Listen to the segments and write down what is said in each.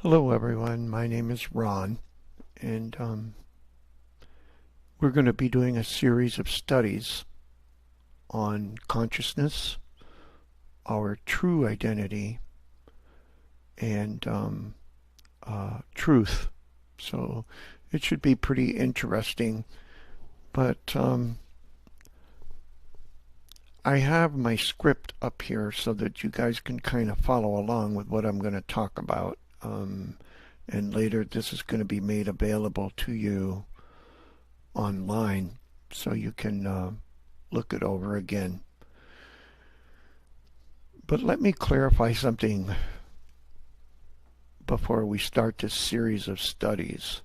Hello, everyone. My name is Ron, and we're going to be doing a series of studies on consciousness, our true identity, and truth. So it should be pretty interesting. But I have my script up here so that you guys can kind of follow along with what I'm going to talk about. And later, this is going to be made available to you online so you can look it over again. But let me clarify something before we start this series of studies.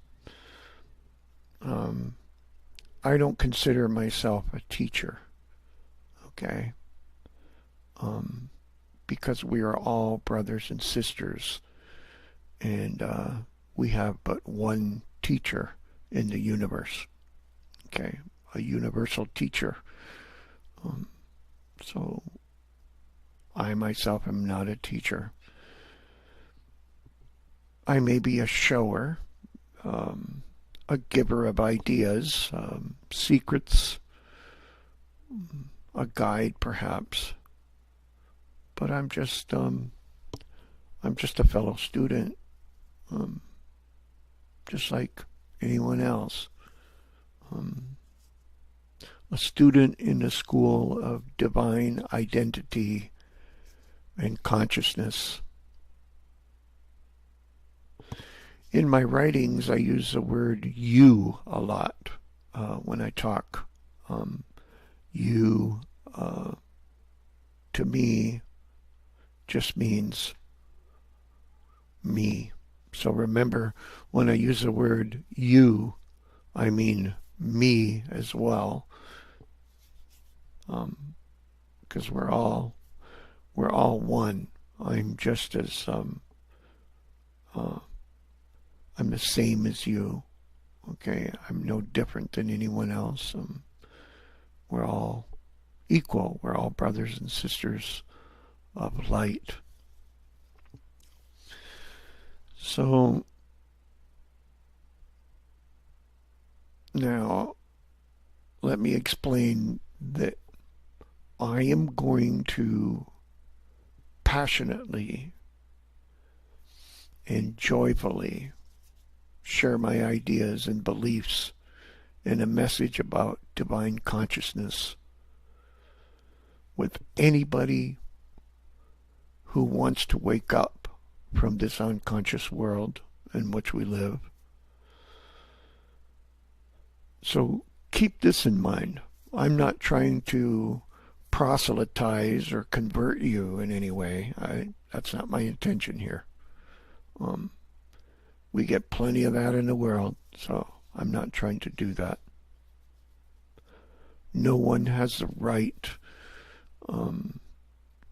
Um, I don't consider myself a teacher, okay? Um, because we are all brothers and sisters, and we have but one teacher in the universe, okay? A universal teacher. Um, so I myself am not a teacher. I may be a shower, um, a giver of ideas, secrets, a guide perhaps, but I'm just a fellow student, um, just like anyone else. Um, a student in the school of divine identity and consciousness. In my writings, I use the word you a lot when I talk. Um, you, uh, to me, just means me. So remember, when I use the word you, I mean me as well, because we're all one. I'm just as uh, I'm the same as you. Okay, I'm no different than anyone else. We're all equal. We're all brothers and sisters of light. So now let me explain that I am going to passionately and joyfully share my ideas and beliefs in a message about divine consciousness with anybody who wants to wake up from this unconscious world in which we live. So keep this in mind. I'm not trying to proselytize or convert you in any way. That's not my intention here. Um, we get plenty of that in the world, so I'm not trying to do that. No one has the right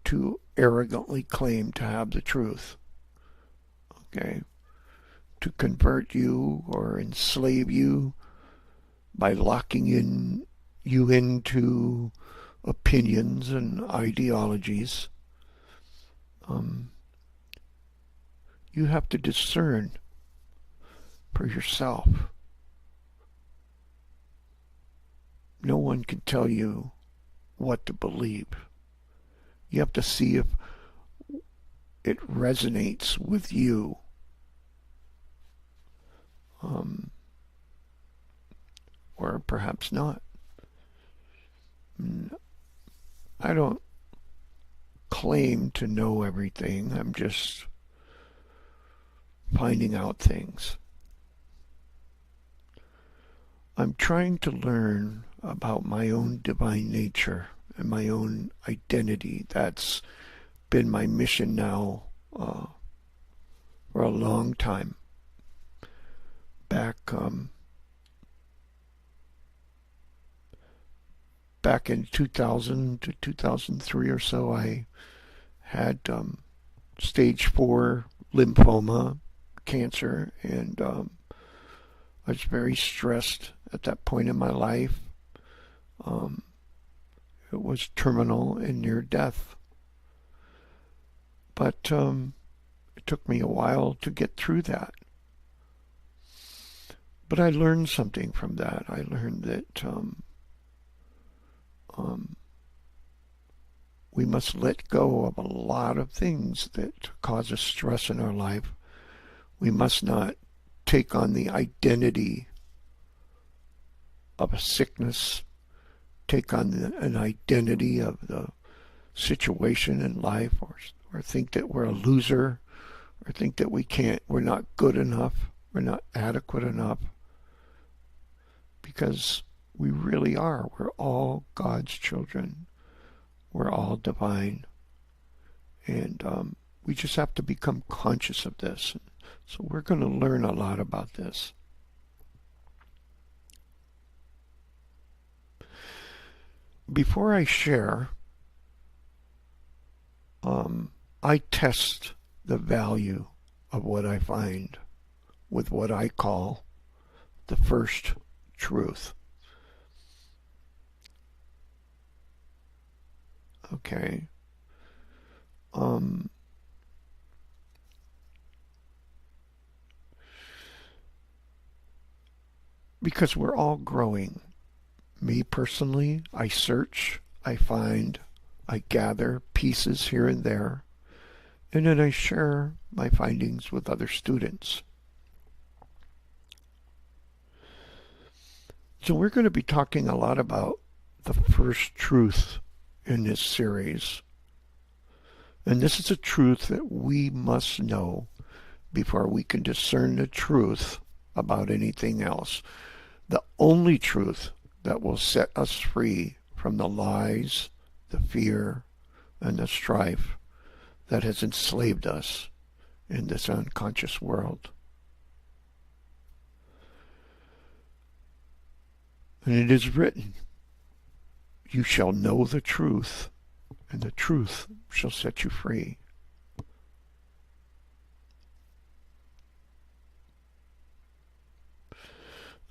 to arrogantly claim to have the truth. Okay? To convert you or enslave you by locking in you into opinions and ideologies. Um, you have to discern for yourself. No one can tell you what to believe. You have to see if it resonates with you. Um, or perhaps not. I don't claim to know everything. I'm just finding out things. I'm trying to learn about my own divine nature and my own identity. That's been my mission now for a long time. Back in 2000 to 2003 or so, I had stage 4 lymphoma cancer, and I was very stressed at that point in my life. Um, it was terminal and near death. But It took me a while to get through that. But I learned something from that. I learned that we must let go of a lot of things that cause us stress in our life. We must not take on the identity of a sickness, take on an identity of the situation in life, or think that we're a loser, or think that we're not good enough, we're not adequate enough. Because we really are. We're all God's children. We're all divine. And we just have to become conscious of this. So we're going to learn a lot about this. Before I share, I test the value of what I find with what I call the first truth. Okay. Because we're all growing. Me personally, I search, I find, I gather pieces here and there, and then I share my findings with other students. So we're going to be talking a lot about the first truth in this series. And this is a truth that we must know before we can discern the truth about anything else. The only truth that will set us free from the lies, the fear, and the strife that has enslaved us in this unconscious world. And it is written, you shall know the truth, and the truth shall set you free.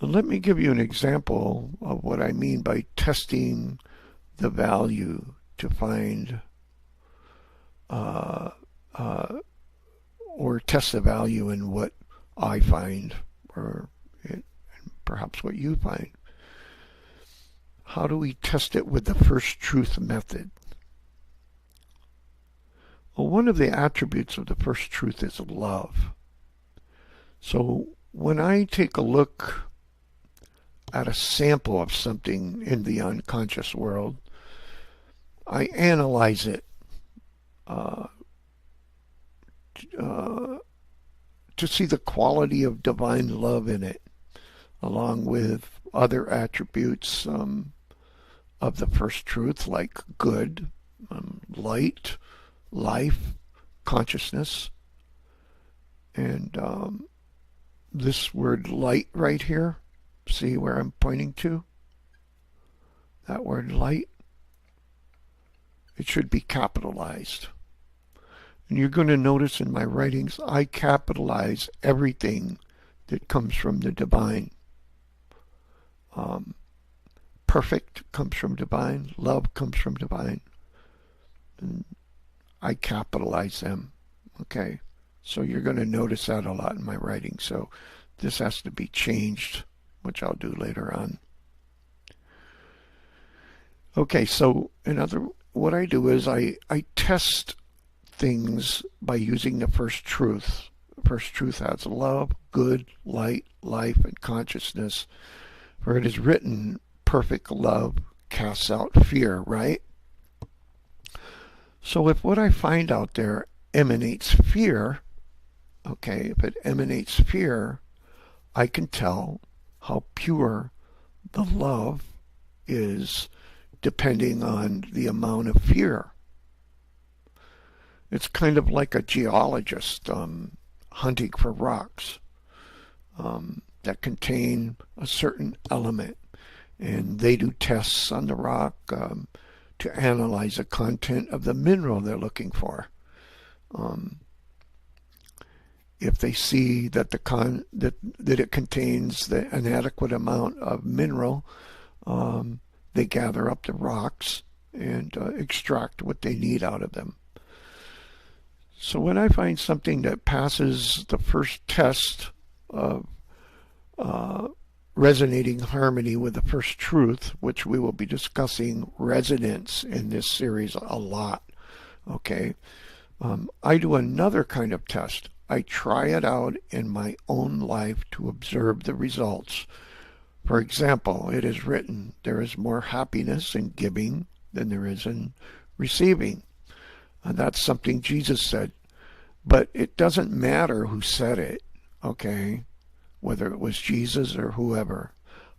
And let me give you an example of what I mean by testing the value to find or test the value in what I find, or perhaps what you find. How do we test it with the first truth method? Well, one of the attributes of the first truth is love. So when I take a look at a sample of something in the unconscious world, I analyze it to see the quality of divine love in it, along with other attributes of the first truth, like good, light, life, consciousness. And this word light right here, see where I'm pointing to? That word light. It should be capitalized. And you're going to notice in my writings, I capitalize everything that comes from the divine. Perfect comes from divine. Love comes from divine. And I capitalize them. Okay? So you're going to notice that a lot in my writing. So this has to be changed, which I'll do later on. Okay, so what I do is I test things by using the first truth. The first truth has love, good, light, life, and consciousness. For it is written, perfect love casts out fear, right? So if what I find out there emanates fear, okay, if it emanates fear, I can tell how pure the love is depending on the amount of fear. It's kind of like a geologist hunting for rocks that contain a certain element. And they do tests on the rock to analyze the content of the mineral they're looking for. If they see that that it contains an adequate amount of mineral, they gather up the rocks and extract what they need out of them. So when I find something that passes the first test of uh, resonating harmony with the first truth, which we will be discussing resonance in this series a lot, okay, I do another kind of test. I try it out in my own life to observe the results. For example, it is written, there is more happiness in giving than there is in receiving. And that's something Jesus said. But it doesn't matter who said it, okay, whether it was Jesus or whoever.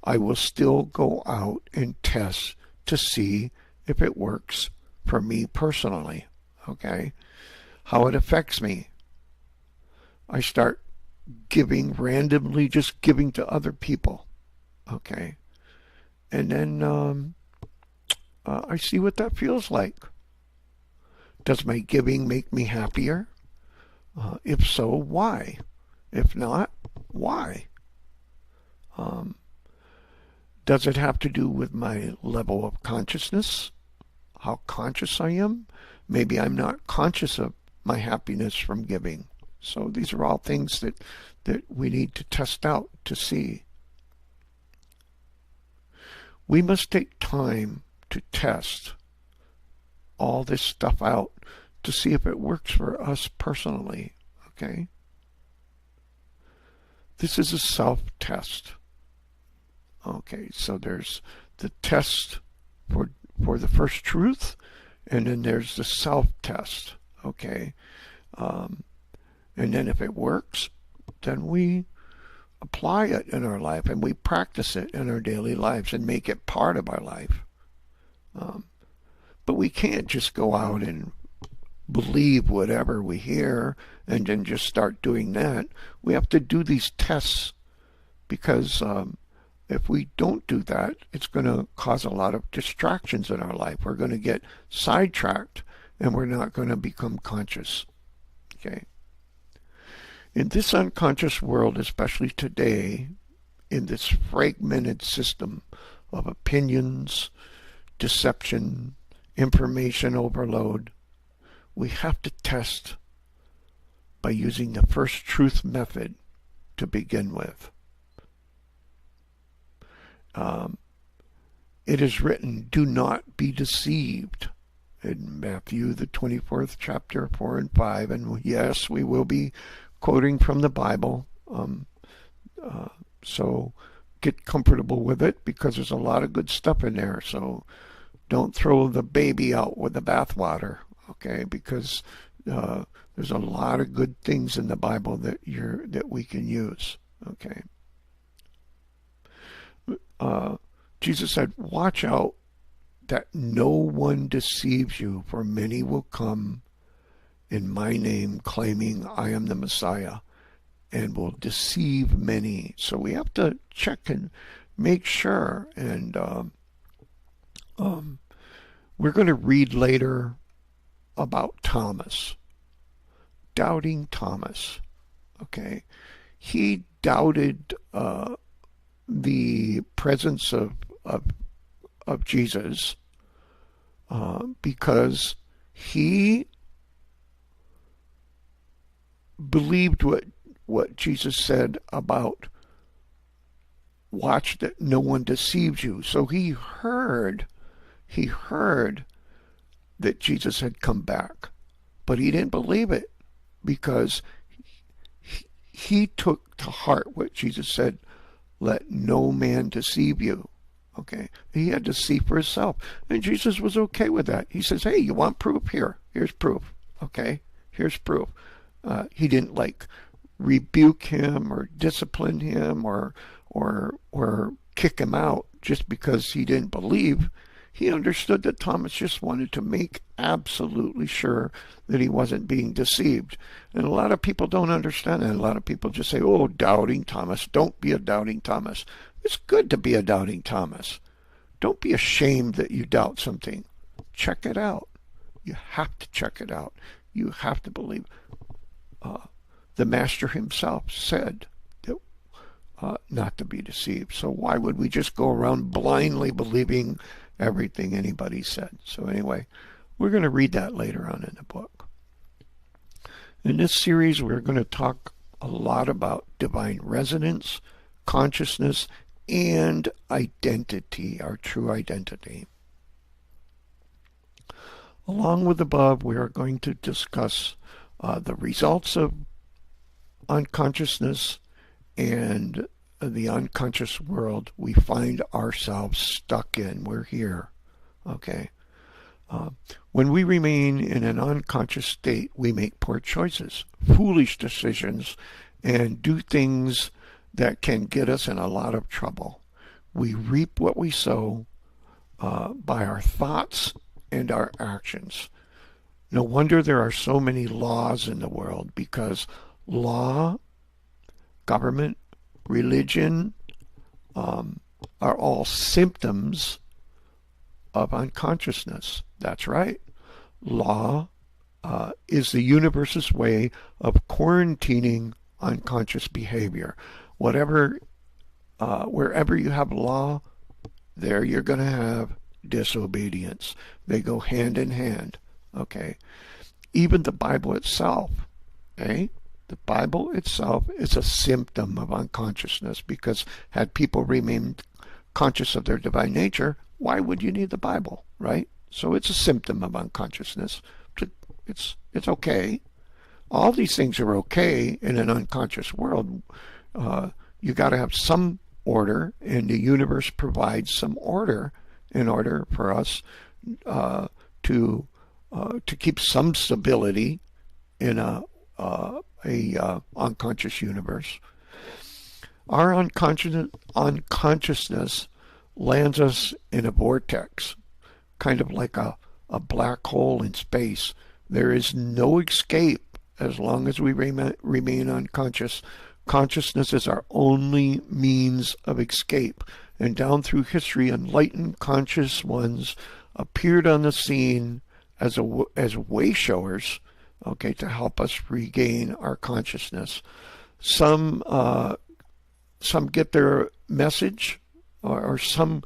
I will still go out and test to see if it works for me personally, okay, how it affects me. I start giving randomly, just giving to other people, okay, and then I see what that feels like. Does my giving make me happier? If so, why? If not, why? Does it have to do with my level of consciousness? How conscious I am? Maybe I'm not conscious of my happiness from giving. So these are all things that we need to test out to see. We must take time to test all this stuff out to see if it works for us personally, okay? This is a self-test. Okay, so there's the test for the first truth, and then there's the self-test, okay? And then if it works, then we apply it in our life and we practice it in our daily lives and make it part of our life. But we can't just go out and believe whatever we hear and then just start doing that. We have to do these tests because if we don't do that, it's going to cause a lot of distractions in our life. We're going to get sidetracked and we're not going to become conscious. Okay. In this unconscious world, especially today, in this fragmented system of opinions, deception, information overload, we have to test by using the first truth method to begin with. It is written, do not be deceived, in Matthew, the 24th chapter, 4 and 5. And yes, we will be quoting from the Bible. So get comfortable with it because there's a lot of good stuff in there. So don't throw the baby out with the bathwater, okay? Because there's a lot of good things in the Bible that we can use, okay? Jesus said, watch out that no one deceives you, for many will come in my name claiming I am the Messiah and will deceive many. So we have to check and make sure. And we're going to read later about Thomas, doubting Thomas. Okay, he doubted the presence of Jesus because he believed what Jesus said about watch that no one deceives you. So he heard that Jesus had come back, but he didn't believe it because he took to heart what Jesus said, let no man deceive you. Okay, he had to see for himself, and Jesus was okay with that. He says, hey, you want proof? Here's proof. Okay, here's proof. He didn't like rebuke him or discipline him or kick him out just because he didn't believe. He understood that Thomas just wanted to make absolutely sure that he wasn't being deceived. And a lot of people don't understand that. A lot of people just say, oh, doubting Thomas. Don't be a doubting Thomas. It's good to be a doubting Thomas. Don't be ashamed that you doubt something. Check it out. You have to check it out. You have to believe. The Master himself said that not to be deceived. So why would we just go around blindly believing everything anybody said? So anyway, we're going to read that later on in the book. In this series, we're going to talk a lot about divine resonance, consciousness, and identity, our true identity. Along with the above, we are going to discuss the results of unconsciousness and the unconscious world we find ourselves stuck in. We're here, okay? When we remain in an unconscious state, we make poor choices, foolish decisions, and do things that can get us in a lot of trouble. We reap what we sow by our thoughts and our actions. No wonder there are so many laws in the world, because law, government, religion are all symptoms of unconsciousness. That's right. Law is the universe's way of quarantining unconscious behavior. Wherever you have law, there you're going to have disobedience. They go hand in hand. Okay. Even the Bible itself, the Bible itself is a symptom of unconsciousness, because had people remained conscious of their divine nature, why would you need the Bible, right? So it's a symptom of unconsciousness. It's okay. All these things are okay in an unconscious world. You got to have some order, and the universe provides some order in order for us to keep some stability in a unconscious universe. Our unconsciousness lands us in a vortex, kind of like a black hole in space. There is no escape as long as we remain unconscious. Consciousness is our only means of escape. And down through history, enlightened conscious ones appeared on the scene as way-showers, okay, to help us regain our consciousness. Some get their message, or some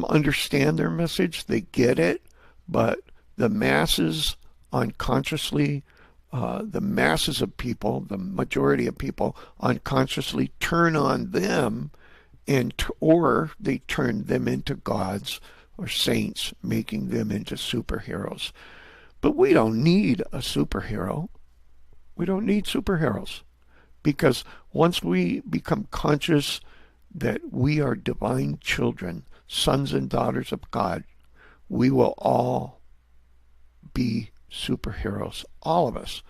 understand their message. They get it, but the masses unconsciously, the masses of people, the majority of people unconsciously turn on them, or they turn them into gods or saints, making them into superheroes. But we don't need a superhero. We don't need superheroes, because once we become conscious that we are divine children, sons and daughters of God, we will all be superheroes. All of us.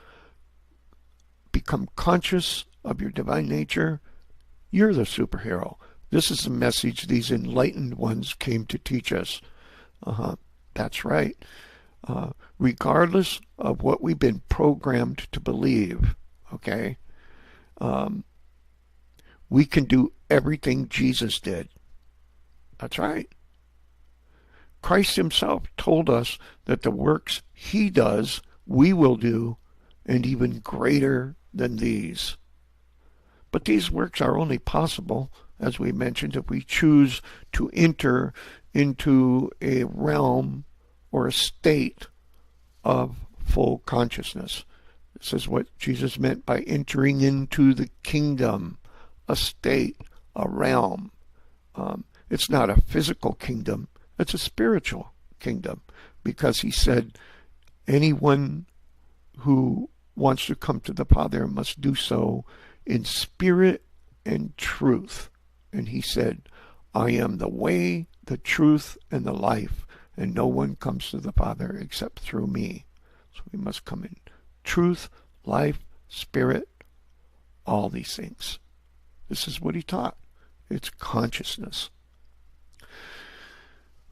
Become conscious of your divine nature. You're the superhero. This is the message these enlightened ones came to teach us. That's right. Regardless of what we've been programmed to believe, okay, we can do everything Jesus did. That's right. Christ himself told us that the works he does, we will do, and even greater than these. But these works are only possible, as we mentioned, if we choose to enter into a realm or a state of full consciousness. This is what Jesus meant by entering into the kingdom, a state, a realm. It's not a physical kingdom, it's a spiritual kingdom, because he said anyone who wants to come to the Father must do so in spirit and truth. And he said, I am the way, the truth, and the life, and no one comes to the Father except through me. So we must come in truth, life, spirit, all these things. This is what he taught. It's consciousness.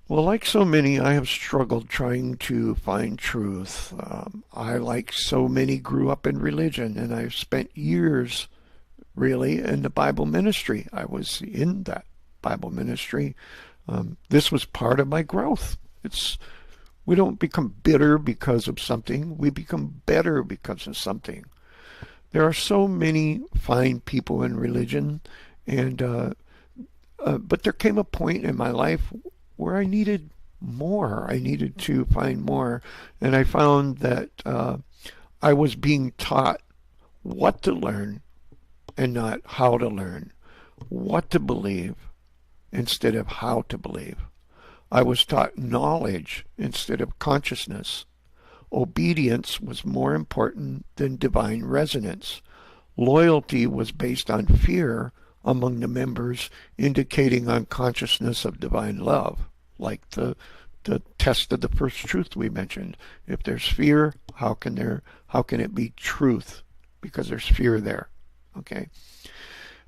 Well, like so many, I have struggled trying to find truth. I, like so many, grew up in religion, and I've spent years really in the Bible ministry. I was in that Bible ministry. This was part of my growth. We don't become bitter because of something. We become better because of something. There are so many fine people in religion, and but there came a point in my life where I needed more. I needed to find more, and I found that I was being taught what to learn and not how to learn, what to believe instead of how to believe. I was taught knowledge instead of consciousness. Obedience was more important than divine resonance. Loyalty was based on fear among the members, indicating unconsciousness of divine love, like the test of the first truth we mentioned. If there's fear, how can it be truth? Because there's fear there. Okay.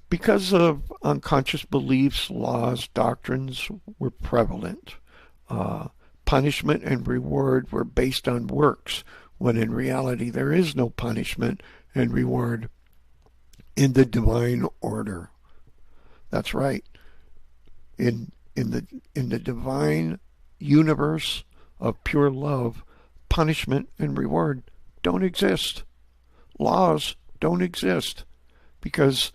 Because of unconscious beliefs, laws, doctrines were prevalent. Punishment and reward were based on works, when in reality there is no punishment and reward in the divine order. That's right. In the divine universe of pure love, punishment and reward don't exist. Laws don't exist because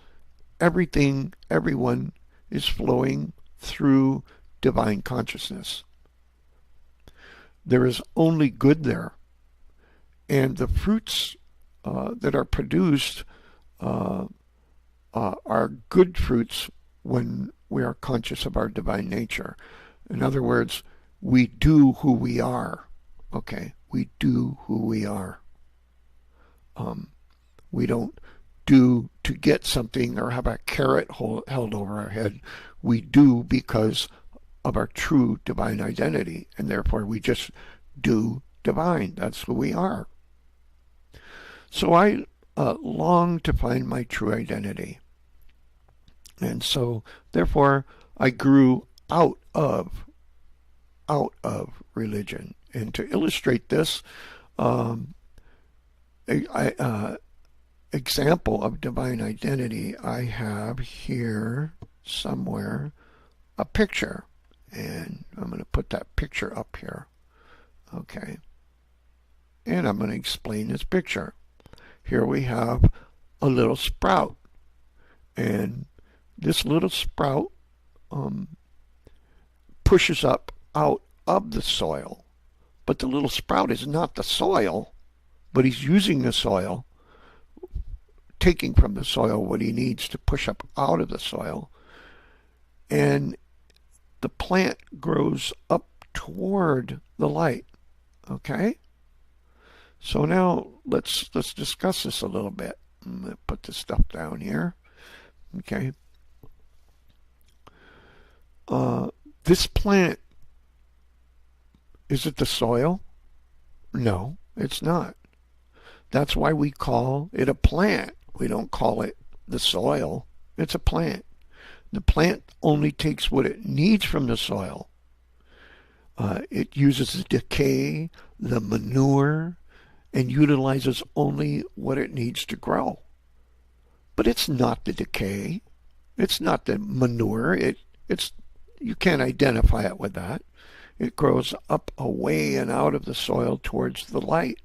everyone is flowing through divine consciousness. There is only good there. And the fruits that are produced are good fruits when we are conscious of our divine nature. In other words, we do who we are. Okay, we do who we are. We don't do to get something or have a carrot held over our head. We do because of our true divine identity, and therefore we just do divine. That's who we are. So I long to find my true identity. And so, therefore, I grew out of religion. And to illustrate this, example of divine identity, I have here somewhere a picture. And I'm going to put that picture up here. Okay. And I'm going to explain this picture. Here we have a little sprout. And this little sprout pushes up out of the soil. But the little sprout is not the soil, but he's using the soil, taking from the soil what he needs to push up out of the soil. And the plant grows up toward the light. Okay? So now let's discuss this a little bit. I'm going to put this stuff down here. Okay? This plant, is it the soil? No, it's not. That's why we call it a plant. We don't call it the soil. It's a plant. The plant only takes what it needs from the soil. It uses the decay, the manure, and utilizes only what it needs to grow. But it's not the decay. It's not the manure. It's you can't identify it with that. It grows up away and out of the soil towards the light.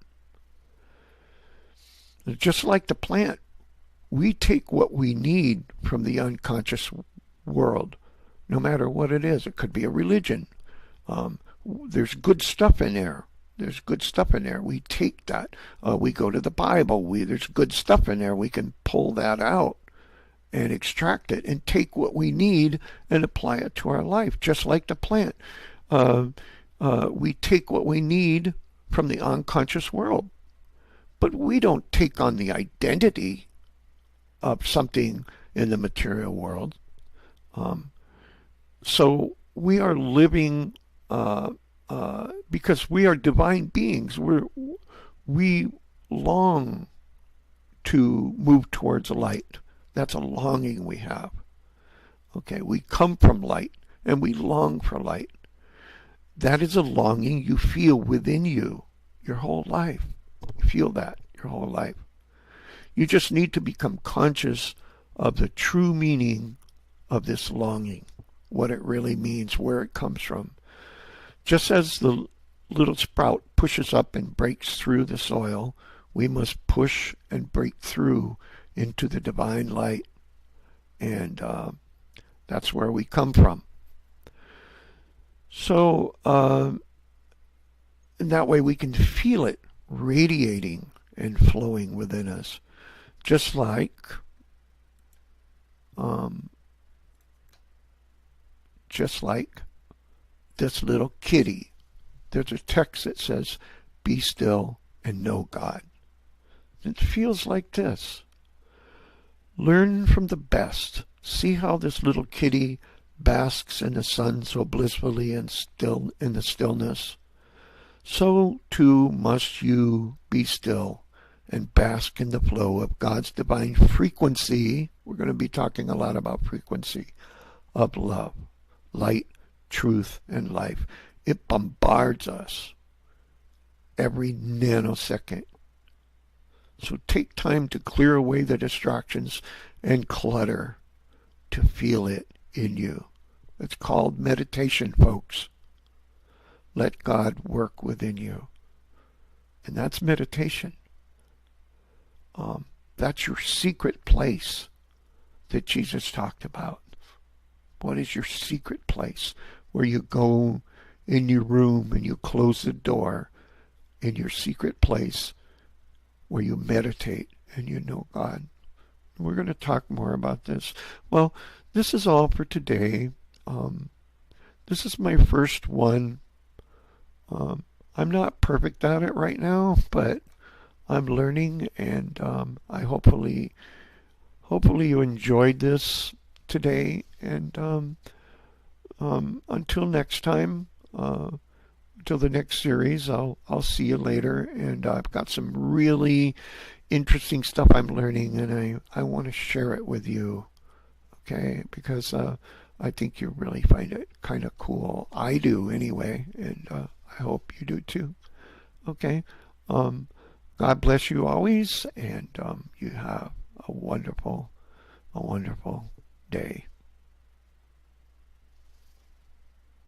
Just like the plant, we take what we need from the unconscious world, no matter what it is. It could be a religion. There's good stuff in there. There's good stuff in there. We take that. We go to the Bible. There's good stuff in there. We can pull that out and extract it and take what we need and apply it to our life, just like the plant. We take what we need from the unconscious world, but we don't take on the identity of something in the material world. So we are living because we are divine beings. We long to move towards light. That's a longing we have. Okay, we come from light and we long for light. That is a longing you feel within you your whole life. You feel that your whole life. You just need to become conscious of the true meaning of this longing, what it really means, where it comes from. Just as the little sprout pushes up and breaks through the soil, we must push and break through into the divine light. And that's where we come from. So in that way we can feel it radiating and flowing within us. Just like um, just like this little kitty. There's a text that says, "Be still and know God." It feels like this. Learn from the best. See how this little kitty basks in the sun so blissfully and still in the stillness. So too must you be still and bask in the flow of God's divine frequency. We're going to be talking a lot about frequency of love, light, truth, and life. It bombards us every nanosecond. So take time to clear away the distractions and clutter to feel it in you. It's called meditation, folks. Let God work within you. And that's meditation. That's your secret place that Jesus talked about. What is your secret place? Where you go in your room and you close the door in your secret place where you meditate and you know God. We're going to talk more about this. Well, this is all for today. This is my first one. I'm not perfect at it right now, but I'm learning, and I hopefully you enjoyed this today. And until next time, till the next series, I'll see you later. And I've got some really interesting stuff I'm learning, and I want to share it with you. Okay, because I think you really find it kind of cool. I do anyway, and I hope you do too. Okay. God bless you always, and you have a wonderful day.